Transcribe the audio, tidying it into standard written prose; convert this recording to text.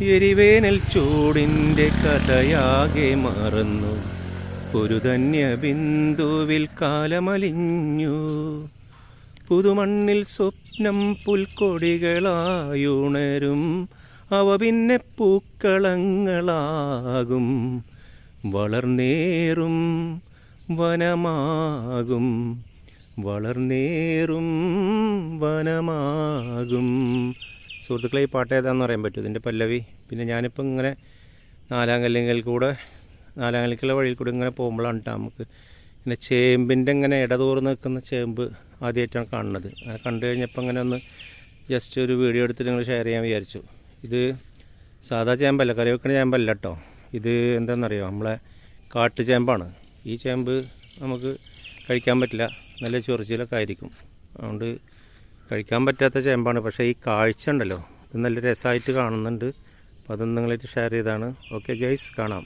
എരിവേനൽ ചൂടിൻ്റെ കഥയാകെ മറന്നു, ഒരു ധന്യ ബിന്ദുവിൽ കാലമലിഞ്ഞു. പുതുമണ്ണിൽ സ്വപ്നം പുൽക്കൊടികളായുണരും, അവ പിന്നെ പൂക്കളങ്ങളാകും. വളർന്നേറും വനമാകും, വളർന്നേറും വനമാകും. സുഹൃത്തുക്കളെ, ഈ പാട്ട് ഏതാണെന്ന് പറയാൻ പറ്റും, ഇതിൻ്റെ പല്ലവി. പിന്നെ ഞാനിപ്പോൾ ഇങ്ങനെ നാലാങ്കല്ലിക്കുള്ള വഴിയിൽ കൂടെ ഇങ്ങനെ പോകുമ്പോഴാണ് നമുക്ക് ഇങ്ങനെ ചേമ്പിൻ്റെ ഇങ്ങനെ ഇടതൂർന്ന് നിൽക്കുന്ന ചേമ്പ് ആദ്യമായിട്ടാണ് കാണുന്നത്. അങ്ങനെ കണ്ടു കഴിഞ്ഞപ്പോൾ ഇങ്ങനെ ഒന്ന് ജസ്റ്റ് ഒരു വീഡിയോ എടുത്തിട്ട് നിങ്ങൾ ഷെയർ ചെയ്യാൻ വിചാരിച്ചു. ഇത് സാധാ ചേമ്പല്ല, കറി വെക്കുന്ന ചേമ്പല്ല കേട്ടോ. ഇത് എന്താണെന്നറിയോ, നമ്മളെ കാട്ടുചേമ്പാണ്. ഈ ചേമ്പ് നമുക്ക് കഴിക്കാൻ പറ്റില്ല, നല്ല ചൊറിച്ചിലൊക്കെ ആയിരിക്കും. അതുകൊണ്ട് കഴിക്കാൻ പറ്റാത്ത ചേമ്പാണ്. പക്ഷേ ഈ കാഴ്ച ഉണ്ടല്ലോ, ഇത് നല്ല രസമായിട്ട് കാണുന്നുണ്ട്. അപ്പോൾ അതൊന്നും നിങ്ങളായിട്ട് ഷെയർ ചെയ്താണ്. ഓക്കെ ഗൈസ്, കാണാം.